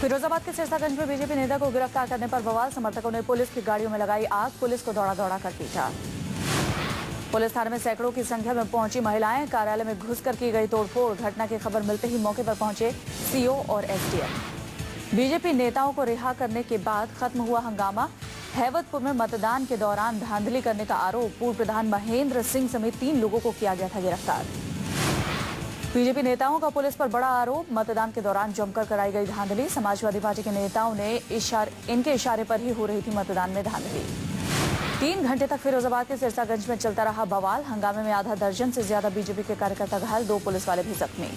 फिरोजाबाद के सिरसागंज में बीजेपी नेता को गिरफ्तार करने पर बवाल। समर्थकों ने पुलिस की गाड़ियों में लगाई आग, पुलिस को दौड़ा दौड़ा कर पीटा। पुलिस थाने में सैकड़ों की संख्या में पहुंची महिलाएं, कार्यालय में घुसकर की गई तोड़फोड़। घटना की खबर मिलते ही मौके पर पहुंचे सीओ और एसडीएम। बीजेपी नेताओं को रिहा करने के बाद खत्म हुआ हंगामा। हैवतपुर में मतदान के दौरान धांधली करने का आरोप, पूर्व प्रधान महेंद्र सिंह समेत 3 लोगों को किया गया था गिरफ्तार। बीजेपी नेताओं का पुलिस पर बड़ा आरोप, मतदान के दौरान जमकर कराई गई धांधली। समाजवादी पार्टी के नेताओं ने इनके इशारे पर ही हो रही थी मतदान में धांधली। 3 घंटे तक फिरोजाबाद के सिरसागंज में चलता रहा बवाल। हंगामे में आधा दर्जन से ज्यादा बीजेपी के कार्यकर्ता घायल, 2 पुलिस वाले भी जख्मी।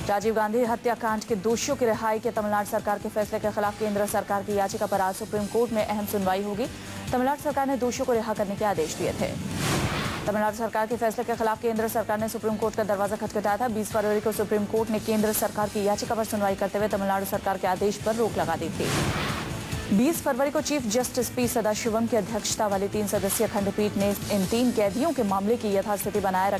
राजीव गांधी हत्याकांड के दोषियों की रिहाई के तमिलनाडु सरकार के फैसले के खिलाफ केंद्र सरकार की याचिका पर आज सुप्रीम कोर्ट में अहम सुनवाई होगी। तमिलनाडु सरकार ने दोषियों को रिहा करने के आदेश दिए थे। तमिलनाडु सरकार के फैसले के खिलाफ केंद्र सरकार ने सुप्रीम कोर्ट का दरवाजा खटखटाया था। 20 फरवरी को सुप्रीम कोर्ट ने केंद्र सरकार की याचिका पर सुनवाई करते हुए तमिलनाडु सरकार के आदेश पर रोक लगा दी थी। 20 फरवरी को चीफ जस्टिस पी सदाशिवम की अध्यक्षता वाली 3 सदस्यीय खंडपीठ ने इन 3 कैदियों के मामले की यथास्थिति बनाए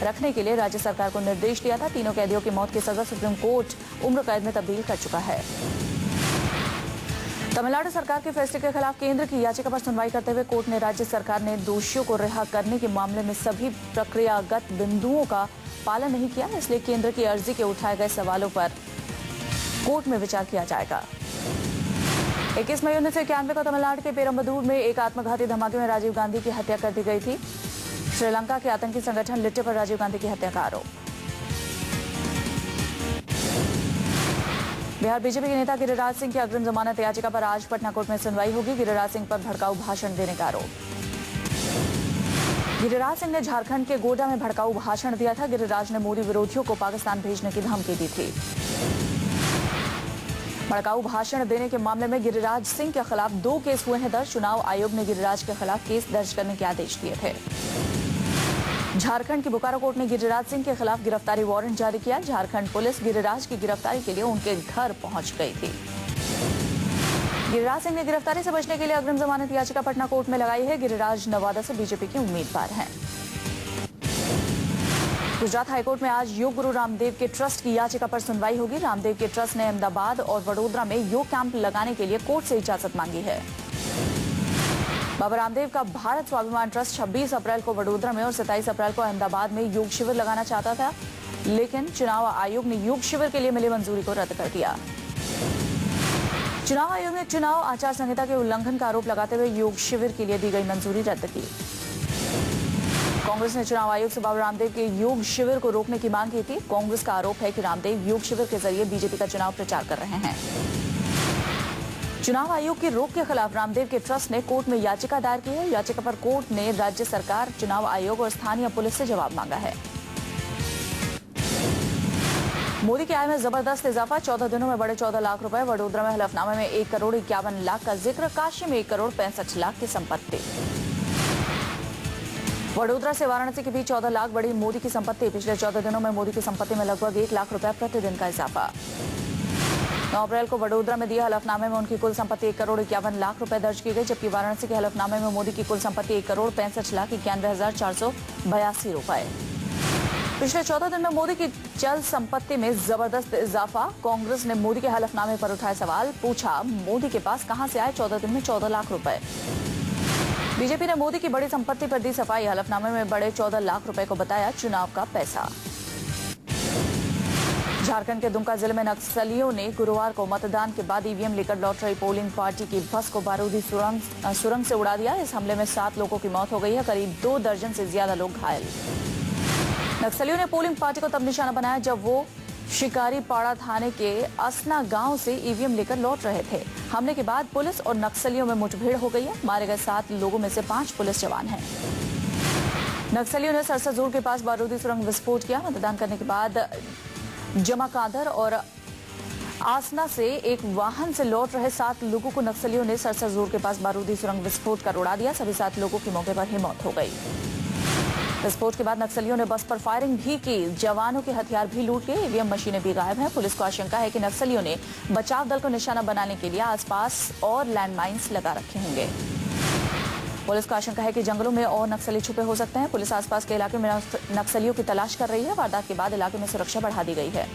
रखने के लिए राज्य सरकार को निर्देश दिया था। तीनों कैदियों की मौत की सजा सुप्रीम कोर्ट उम्र कैद में तब्दील कर चुका है। तमिलनाडु सरकार के फैसले के खिलाफ केंद्र की याचिका पर सुनवाई करते हुए कोर्ट ने राज्य सरकार ने दोषियों को रिहा करने के मामले में सभी प्रक्रियागत बिंदुओं का पालन नहीं किया, इसलिए केंद्र की अर्जी के उठाए गए सवालों पर कोर्ट में विचार किया जाएगा। 21 मई 1991 को तमिलनाडु के पेरम्बदूर में एक आत्मघाती धमाके में राजीव गांधी की हत्या कर दी गई थी। श्रीलंका के आतंकी संगठन लिट्टे पर राजीव गांधी की हत्या का आरोप। बिहार बीजेपी के नेता गिरिराज सिंह की अग्रिम जमानत याचिका पर आज पटना कोर्ट में सुनवाई होगी। गिरिराज सिंह पर भड़काऊ भाषण देने का आरोप। गिरिराज सिंह ने झारखंड के गोड्डा में भड़काऊ भाषण दिया था। गिरिराज ने मोदी विरोधियों को पाकिस्तान भेजने की धमकी दी थी। भड़काऊ भाषण देने के मामले में गिरिराज सिंह के खिलाफ 2 केस हुए हैं दर्ज। चुनाव आयोग ने गिरिराज के खिलाफ केस दर्ज करने के आदेश दिए थे। झारखंड की बोकारो कोर्ट ने गिरिराज सिंह के खिलाफ गिरफ्तारी वारंट जारी किया। झारखंड पुलिस गिरिराज की गिरफ्तारी के लिए उनके घर पहुंच गई थी। गिरिराज सिंह ने गिरफ्तारी से बचने के लिए अग्रिम जमानत याचिका पटना कोर्ट में लगाई है। गिरिराज नवादा से बीजेपी के उम्मीदवार हैं। गुजरात हाईकोर्ट में आज योग गुरु रामदेव के ट्रस्ट की याचिका पर सुनवाई होगी। रामदेव के ट्रस्ट ने अहमदाबाद और वडोदरा में योग कैंप लगाने के लिए कोर्ट से इजाजत मांगी है। बाबा रामदेव का भारत स्वाभिमान ट्रस्ट 26 अप्रैल को वडोदरा में और 27 अप्रैल को अहमदाबाद में योग शिविर लगाना चाहता था, लेकिन चुनाव आयोग ने योग शिविर के लिए मिली मंजूरी को रद्द कर दिया। चुनाव आयोग ने चुनाव आचार संहिता के उल्लंघन का आरोप लगाते हुए योग शिविर के लिए दी गई मंजूरी रद्द की। कांग्रेस ने चुनाव आयोग से बाबा रामदेव के योग शिविर को रोकने की मांग की थी। कांग्रेस का आरोप है कि रामदेव योग शिविर के जरिए बीजेपी का चुनाव प्रचार कर रहे हैं। चुनाव आयोग की रोक के खिलाफ रामदेव के ट्रस्ट ने कोर्ट में याचिका दायर की है। याचिका पर कोर्ट ने राज्य सरकार, चुनाव आयोग और स्थानीय पुलिस से जवाब मांगा है। मोदी की आय में जबरदस्त इजाफा, 14 दिनों में बढ़े 14 लाख रुपए। वडोदरा में हलफनामे में 1 करोड़ 51 लाख का जिक्र। काशी में 1 करोड़ 65 लाख की संपत्ति। वडोदरा से वाराणसी के बीच 14 लाख बढ़ी मोदी की संपत्ति। पिछले 14 दिनों में मोदी की संपत्ति में लगभग 1 लाख रुपए प्रतिदिन का इजाफा। 9 अप्रैल को वडोदरा में दिए हलफनामे में उनकी कुल संपत्ति 1 करोड़ 51 लाख रुपए दर्ज की गई, जबकि वाराणसी के हलफनामे में मोदी की कुल संपत्ति 1 करोड़ 65 लाख 91,482 रुपए। पिछले 14 दिन में मोदी की चल संपत्ति में जबरदस्त इजाफा। कांग्रेस ने मोदी के हलफनामे पर उठाए सवाल, पूछा मोदी के पास कहां से आए 14 दिन में 14 लाख रुपए। बीजेपी ने मोदी की बड़ी संपत्ति पर दी सफाई। हलफनामे में बड़े 14 लाख रुपए को बताया चुनाव का पैसा। झारखंड के दुमका जिले में नक्सलियों ने गुरुवार को मतदान के बाद ईवीएम लेकर लौट रही पोलिंग पार्टी की बस को बारूदी सुरंग से उड़ा दिया। इस हमले में 7 लोगों की मौत हो गई है, करीब 2 दर्जन से ज्यादा लोग घायल। नक्सलियों ने पोलिंग पार्टी को तब निशाना बनाया जब वो शिकारीपाड़ा थाने के असना गांव से ईवीएम लेकर लौट रहे थे। हमले के बाद पुलिस और नक्सलियों में मुठभेड़ हो गई है। मारे गए 7 लोगों में से 5 पुलिस जवान हैं। नक्सलियों ने सरसाजूर के पास बारूदी सुरंग विस्फोट किया। मतदान करने के बाद जमाकादर और आसना से एक वाहन से लौट रहे 7 लोगों को नक्सलियों ने सरसाजूर के पास बारूदी सुरंग विस्फोट कर उड़ा दिया। सभी 7 लोगों की मौके पर ही मौत हो गई। विस्फोट के बाद नक्सलियों ने बस पर फायरिंग भी की। जवानों के हथियार भी लूट लिए। ईवीएम मशीनें भी गायब हैं। पुलिस को आशंका है कि नक्सलियों ने बचाव दल को निशाना बनाने के लिए आसपास और लैंडमाइंस लगा रखे होंगे। पुलिस को आशंका है कि जंगलों में और नक्सली छुपे हो सकते हैं। पुलिस आसपास के इलाके में नक्सलियों की तलाश कर रही है। वारदात के बाद इलाके में सुरक्षा बढ़ा दी गई है।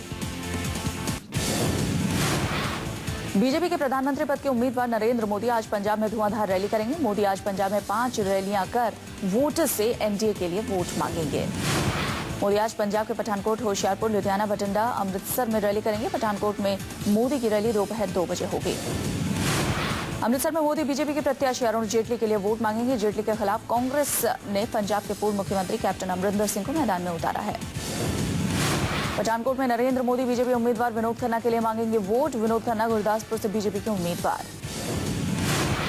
बीजेपी के प्रधानमंत्री पद के उम्मीदवार नरेंद्र मोदी आज पंजाब में धुआंधार रैली करेंगे। मोदी आज पंजाब में 5 रैलियां कर वोटर्स से एनडीए के लिए वोट मांगेंगे। मोदी आज पंजाब के पठानकोट, होशियारपुर, लुधियाना, बठिंडा, अमृतसर में रैली करेंगे। पठानकोट में मोदी की रैली दोपहर 2 बजे होगी। अमृतसर में मोदी बीजेपी के प्रत्याशी अरुण जेटली के लिए वोट मांगेंगे। जेटली के खिलाफ कांग्रेस ने पंजाब के पूर्व मुख्यमंत्री कैप्टन अमरिंदर सिंह को मैदान में उतारा है। पठानकोट में नरेंद्र मोदी बीजेपी उम्मीदवार विनोद खन्ना के लिए मांगेंगे वोट। विनोद खन्ना गुरदासपुर से बीजेपी के उम्मीदवार।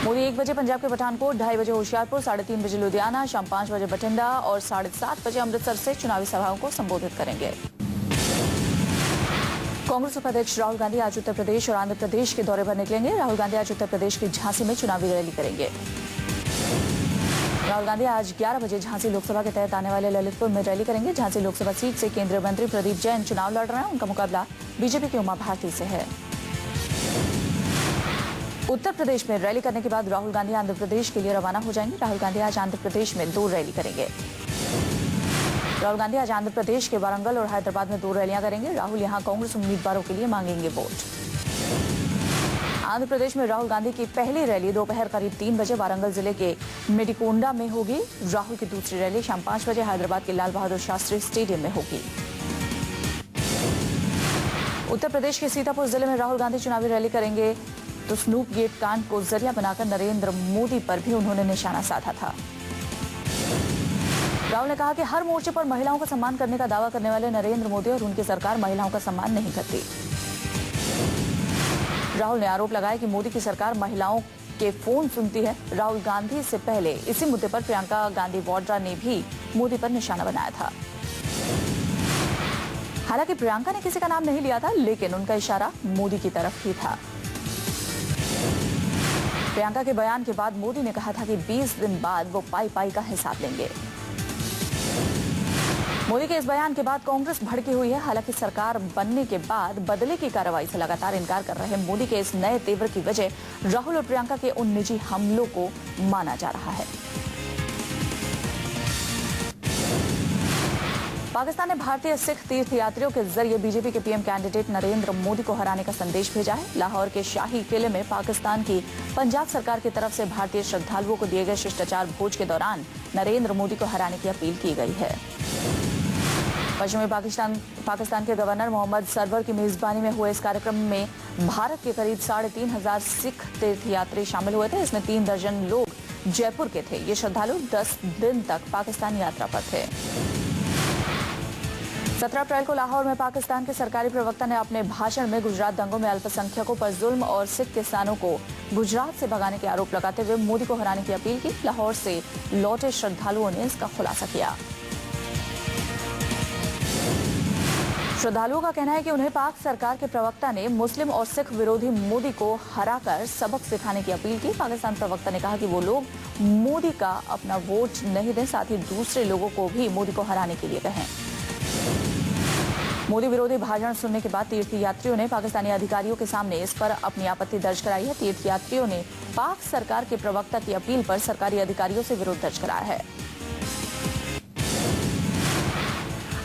मोदी 1 बजे पंजाब के पठानकोट, 2:30 बजे होशियारपुर, 3:30 बजे लुधियाना, शाम 5 बजे बठिंडा और 7:30 बजे अमृतसर से चुनावी सभाओं को संबोधित करेंगे। कांग्रेस उपाध्यक्ष राहुल गांधी आज उत्तर प्रदेश और आंध्र प्रदेश के दौरे पर निकलेंगे। राहुल गांधी आज उत्तर प्रदेश के झांसी में चुनावी रैली करेंगे। राहुल गांधी आज 11 बजे झांसी लोकसभा के तहत आने वाले ललितपुर में रैली करेंगे। झांसी लोकसभा सीट से केंद्रीय मंत्री प्रदीप जैन चुनाव लड़ रहे हैं। उनका मुकाबला बीजेपी की उमा भारती से है। उत्तर प्रदेश में रैली करने के बाद राहुल गांधी आंध्र प्रदेश के लिए रवाना हो जाएंगे। राहुल गांधी आज आंध्र प्रदेश में 2 रैली करेंगे। राहुल गांधी आज आंध्र प्रदेश के वारंगल और हैदराबाद में 2 रैलियां करेंगे। राहुल यहां कांग्रेस उम्मीदवारों के लिए मांगेंगे वोट। आंध्र प्रदेश में राहुल गांधी की पहली रैली दोपहर करीब 3 बजे वारंगल जिले के मेडिकोंडा में होगी। राहुल की दूसरी रैली शाम 5 बजे हैदराबाद के लाल बहादुर शास्त्री स्टेडियम में होगी। उत्तर प्रदेश के सीतापुर जिले में राहुल गांधी चुनावी रैली करेंगे। तो स्नूप गेट कांड को जरिया बनाकर नरेंद्र मोदी पर भी उन्होंने निशाना साधा था। राहुल ने कहा कि हर मोर्चे पर महिलाओं का सम्मान करने का दावा करने वाले नरेंद्र मोदी और उनकी सरकार महिलाओं का सम्मान नहीं करती। राहुल ने आरोप लगाया कि मोदी की सरकार महिलाओं के फोन सुनती है। राहुल गांधी से पहले इसी मुद्दे पर प्रियंका गांधी वाड्रा ने भी मोदी पर निशाना बनाया था। हालांकि प्रियंका ने किसी का नाम नहीं लिया था, लेकिन उनका इशारा मोदी की तरफ ही था। प्रियंका के बयान के बाद मोदी ने कहा था कि 20 दिन बाद वो पाई का हिसाब लेंगे। मोदी के इस बयान के बाद कांग्रेस भड़की हुई है। हालांकि सरकार बनने के बाद बदले की कार्रवाई से लगातार इनकार कर रहे मोदी के इस नए तेवर की वजह राहुल और प्रियंका के उन निजी हमलों को माना जा रहा है। पाकिस्तान ने भारतीय सिख तीर्थयात्रियों के जरिए बीजेपी के पीएम कैंडिडेट नरेंद्र मोदी को हराने का संदेश भेजा है। लाहौर के शाही किले में पाकिस्तान की पंजाब सरकार की तरफ से भारतीय श्रद्धालुओं को दिए गए शिष्टाचार भोज के दौरान नरेंद्र मोदी को हराने की अपील की गई है। पश्चिमी पाकिस्तान के गवर्नर मोहम्मद सरवर की मेजबानी में हुए इस कार्यक्रम में भारत के करीब 3,500 सिख तीर्थयात्री शामिल हुए थे। इसमें 3 दर्जन लोग जयपुर के थे। ये श्रद्धालु 10 दिन तक पाकिस्तान यात्रा पर थे। 17 अप्रैल को लाहौर में पाकिस्तान के सरकारी प्रवक्ता ने अपने भाषण में गुजरात दंगों में अल्पसंख्यकों पर जुल्म और सिख किसानों को गुजरात से भगाने के आरोप लगाते हुए मोदी को हराने की अपील की। लाहौर से लौटे श्रद्धालुओं ने इसका खुलासा किया। श्रद्धालुओं का कहना है कि उन्हें पाक सरकार के प्रवक्ता ने मुस्लिम और सिख विरोधी मोदी को हराकर सबक सिखाने की अपील की। पाकिस्तान प्रवक्ता ने कहा कि वो लोग मोदी का अपना वोट नहीं दें, साथ ही दूसरे लोगों को भी मोदी को हराने के लिए कहें। मोदी विरोधी भाषण सुनने के बाद तीर्थयात्रियों ने पाकिस्तानी अधिकारियों के सामने इस पर अपनी आपत्ति दर्ज कराई है। तीर्थयात्रियों ने पाक सरकार के प्रवक्ता की अपील पर सरकारी अधिकारियों से विरोध दर्ज कराया है।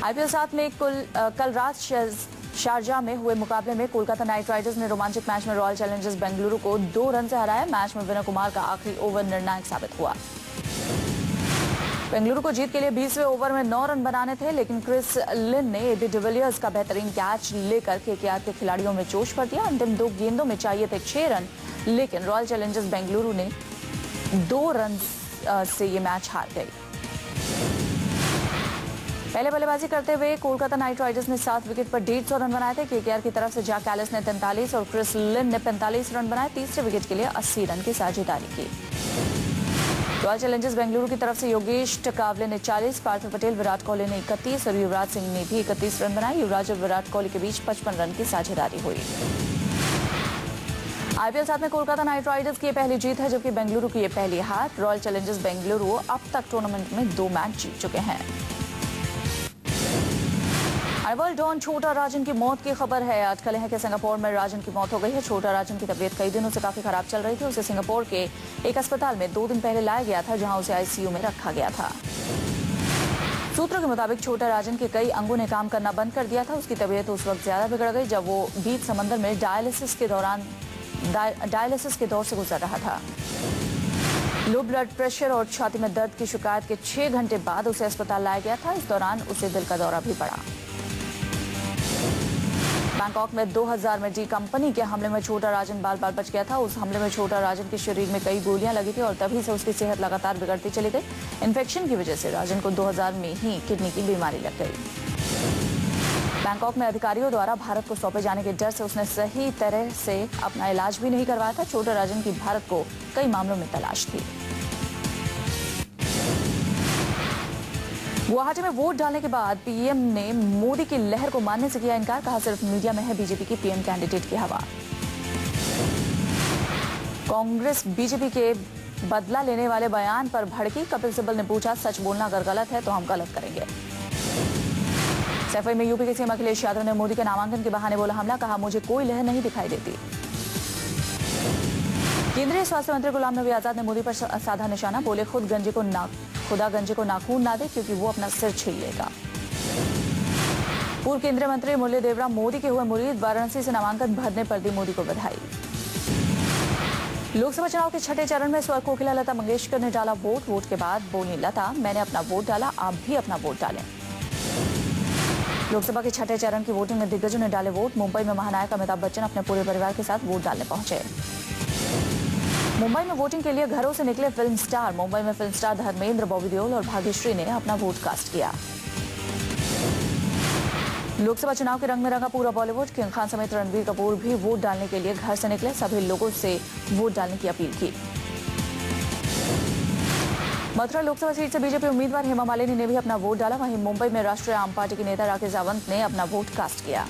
आईपीएल 7 में कल रात शारजाह में हुए मुकाबले में कोलकाता नाइट राइडर्स ने रोमांचक मैच में रॉयल चैलेंजर्स बेंगलुरु को 2 रन से हराया। मैच में विनय कुमार का आखिरी ओवर निर्णायक साबित हुआ। बेंगलुरु को जीत के लिए 20वें ओवर में 9 रन बनाने थे, लेकिन क्रिस लिन ने एबी डिविलियर्स का बेहतरीन कैच लेकर केकेआर के खिलाड़ियों में जोश भर दिया। अंतिम 2 गेंदों में चाहिए थे 6 रन, लेकिन रॉयल चैलेंजर्स बेंगलुरु ने 2 रन से ये मैच हार गई। पहले बल्लेबाजी करते हुए कोलकाता नाइट राइडर्स ने 7 विकेट पर 150 रन बनाए थे। केकेआर की तरफ से जैक एलिस ने 43 और क्रिस लिन ने 45 रन बनाए। तीसरे विकेट के लिए 80 रन की साझेदारी की। रॉयल चैलेंजर्स बेंगलुरु की तरफ से योगेश टकावले ने 40, पार्थिव पटेल, विराट कोहली ने 31 और युवराज सिंह ने भी 31 रन बनाए। युवराज और विराट कोहली के बीच 55 रन की साझेदारी हुई। आईपीएल 7 में कोलकाता नाइट राइडर्स की पहली जीत है, जबकि बेंगलुरु की ये पहली हार। रॉयल चैलेंजर्स बेंगलुरु अब तक टूर्नामेंट में 2 मैच जीत चुके हैं। अरवल डॉन छोटा राजन की मौत की खबर है। आज कल है कि सिंगापुर में राजन की मौत हो गई है। छोटा राजन की तबीयत कई दिनों से काफी खराब चल रही थी। उसे सिंगापुर के एक अस्पताल में 2 दिन पहले लाया गया था, जहां उसे आईसीयू में रखा गया था। सूत्रों के मुताबिक छोटा राजन के कई अंगों ने काम करना बंद कर दिया था। उसकी तबीयत उस वक्त ज्यादा बिगड़ गई जब वो बीच समंदर में डायलिसिस के दौरान डायलिसिस के दौर से गुजर रहा था। लो ब्लड प्रेशर और छाती में दर्द की शिकायत के 6 घंटे बाद उसे अस्पताल लाया गया था। इस दौरान उसे दिल का दौरा भी पड़ा। बैंकॉक में 2000 में डी कंपनी के हमले में छोटा राजन बाल बाल बच गया था। उस हमले में छोटा राजन के शरीर में कई गोलियां लगी थी और तभी से उसकी सेहत लगातार बिगड़ती चली गई। इन्फेक्शन की वजह से राजन को 2000 में ही किडनी की बीमारी लग गई। बैंकॉक में अधिकारियों द्वारा भारत को सौंपे जाने के डर से उसने सही तरह से अपना इलाज भी नहीं करवाया था। छोटा राजन की भारत को कई मामलों में तलाश थी। गुवाहाटी में वोट डालने के बाद पीएम ने मोदी की लहर को मानने से किया इनकार। कहा सिर्फ मीडिया में है बीजेपी की पीएम कैंडिडेट की हवा। कांग्रेस बीजेपी के बदला लेने वाले बयान पर भड़की। कपिल सिब्बल ने पूछा, सच बोलना अगर गलत है तो हम गलत करेंगे। सैफई में यूपी के सीएम अखिलेश यादव ने मोदी के नामांकन के बहाने बोला हमला। कहा मुझे कोई लहर नहीं दिखाई देती। केंद्रीय स्वास्थ्य मंत्री गुलाम नबी आजाद ने मोदी पर साधा निशाना। बोले खुदा गंजे को नाखून ना दे क्योंकि वो अपना सिर छील लेगा। पूर्व केंद्रीय मंत्री मुरली देवरा मोदी के हुए मुरीद। वाराणसी से नामांकन भरने पर दी मोदी को बधाई। लोकसभा चुनाव के छठे चरण में स्वर कोकिला लता मंगेशकर ने डाला वोट। वोट के बाद बोली लता, मैंने अपना वोट डाला, आप भी अपना वोट डालें। लोकसभा के छठे चरण की वोटिंग में दिग्गजों ने डाले वोट। मुंबई में महानायक अमिताभ बच्चन अपने पूरे परिवार के साथ वोट डालने पहुंचे। मुंबई में वोटिंग के लिए घरों से निकले फिल्म स्टार। मुंबई में फिल्म स्टार धर्मेंद्र, बॉबी देओल और भाग्यश्री ने अपना वोट कास्ट किया। लोकसभा चुनाव के रंग में रंगा पूरा बॉलीवुड। किंग खान समेत रणबीर कपूर भी वोट डालने के लिए घर से निकले। सभी लोगों से वोट डालने की अपील की। मथुरा लोकसभा सीट से बीजेपी उम्मीदवार हेमा मालिनी ने भी अपना वोट डाला। वहीं मुंबई में राष्ट्रीय आम पार्टी के नेता राकेश सावंत ने अपना वोट कास्ट किया।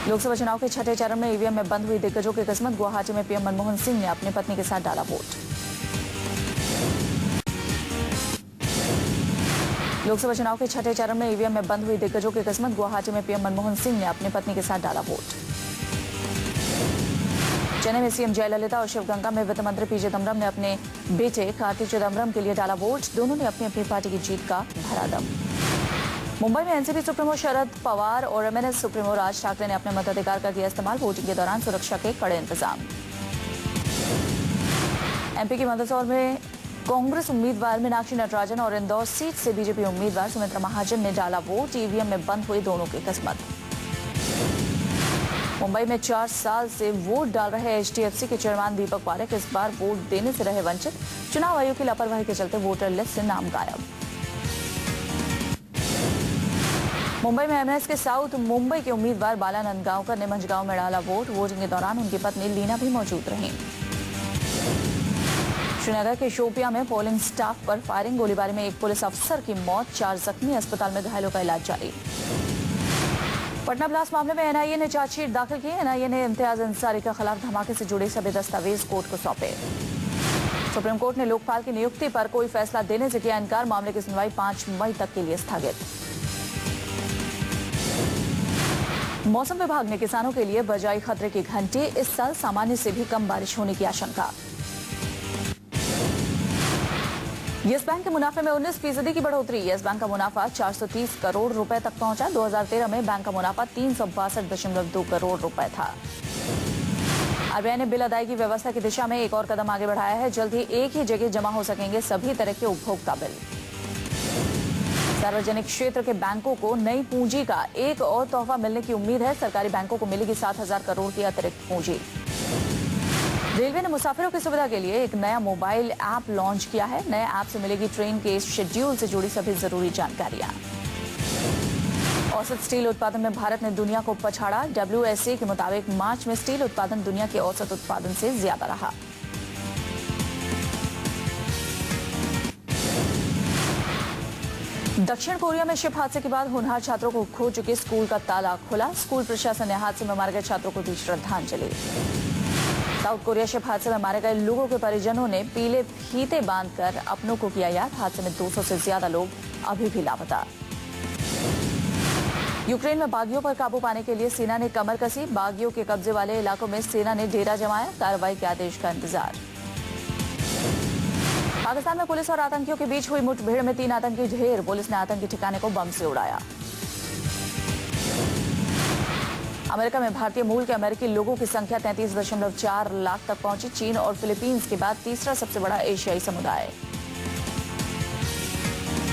लोकसभा चुनाव के छठे चरण में ईवीएम में बंद हुई दिग्गजों की किस्मत। गुवाहाटी में पीएम मनमोहन सिंह ने अपनी पत्नी के साथ डाला वोट। लोकसभा चुनाव के छठे चरण में ईवीएम में बंद हुई दिग्गजों की किस्मत। गुवाहाटी में पीएम मनमोहन सिंह ने अपनी पत्नी के साथ डाला वोट। चेन्नई में सीएम जयललिता और शिवगंगा में वित्त मंत्री पी चिदम्बरम ने अपने बेटे कार्ति चिदम्बरम के लिए डाला वोट। दोनों ने अपनी अपनी पार्टी की जीत का भरा दम। मुंबई में एनसीपी सुप्रीमो शरद पवार और एमएनएस सुप्रीमो राज ठाकरे ने अपने मताधिकार का किया इस्तेमाल। वोटिंग के दौरान सुरक्षा के कड़े इंतजाम। एमपी की मंदसौर में कांग्रेस उम्मीदवार मीनाक्षी नटराजन और इंदौर सीट से बीजेपी उम्मीदवार सुमित्रा महाजन ने डाला वोट। ईवीएम में बंद हुई दोनों की किस्मत। मुंबई में 4 साल से वोट डाल रहे एचडीएफसी के चेयरमैन दीपक पारेख इस बार वोट देने से रहे वंचित। चुनाव आयोग की लापरवाही के चलते वोटर लिस्ट से नाम गायब। मुंबई में एमएनएस के साउथ मुंबई के उम्मीदवार बालानंद गांवकर ने मंझगांव में डाला वोट। वोटिंग के दौरान उनकी पत्नी लीना भी मौजूद रहीं। श्रीनगर के शोपिया में पोलिंग स्टाफ पर फायरिंग। गोलीबारी में एक पुलिस अफसर की मौत, 4 जख्मी। अस्पताल में घायलों का इलाज जारी। पटना ब्लास्ट मामले में एनआईए ने चार्जशीट दाखिल की। एनआईए ने इम्तियाज अंसारी के खिलाफ धमाके से जुड़े सभी दस्तावेज कोर्ट को सौंपे। सुप्रीम कोर्ट ने लोकपाल की नियुक्ति पर कोई फैसला देने से किया इनकार। मामले की सुनवाई 5 मई तक के लिए स्थगित। मौसम विभाग ने किसानों के लिए बजाई खतरे की घंटी। इस साल सामान्य से भी कम बारिश होने की आशंका। यस बैंक के मुनाफे में 19% की बढ़ोतरी। यस बैंक का मुनाफा 430 करोड़ रुपए तक पहुंचा। 2013 में बैंक का मुनाफा 362.2 करोड़ रुपए था। आरबीआई ने बिल अदायगी व्यवस्था की दिशा में एक और कदम आगे बढ़ाया है। जल्द ही एक ही जगह जमा हो सकेंगे सभी तरह के उपभोक्ता बिल। सार्वजनिक क्षेत्र के बैंकों को नई पूंजी का एक और तोहफा मिलने की उम्मीद है। सरकारी बैंकों को मिलेगी 7,000 करोड़ की अतिरिक्त पूंजी। रेलवे ने मुसाफिरों की सुविधा के लिए एक नया मोबाइल ऐप लॉन्च किया है। नए ऐप से मिलेगी ट्रेन के शेड्यूल से जुड़ी सभी जरूरी जानकारियां। औसत स्टील उत्पादन में भारत ने दुनिया को पछाड़ा। WSA के मुताबिक मार्च में स्टील उत्पादन दुनिया के औसत उत्पादन से ज्यादा रहा। दक्षिण कोरिया में शिप हादसे के बाद होनहार छात्रों को खो चुके स्कूल का ताला खुला। स्कूल प्रशासन ने हादसे में मारे गए छात्रों को दी श्रद्धांजलि। साउथ कोरिया शिप हादसे में मारे गए लोगों के परिजनों ने पीले फीते बांधकर अपनों को किया याद। हादसे में 200 से ज्यादा लोग अभी भी लापता। यूक्रेन में बागियों पर काबू पाने के लिए सेना ने कमर कसी। बागियों के कब्जे वाले इलाकों में सेना ने डेरा जमाया। कार्रवाई के आदेश का इंतजार। पाकिस्तान में पुलिस और आतंकियों के बीच हुई मुठभेड़ में 3 आतंकी ढेर। पुलिस ने आतंकी ठिकाने को बम से उड़ाया। अमेरिका में भारतीय मूल के अमेरिकी लोगों की संख्या 33.4 लाख तक पहुंची। चीन और फिलीपींस के बाद तीसरा सबसे बड़ा एशियाई समुदाय।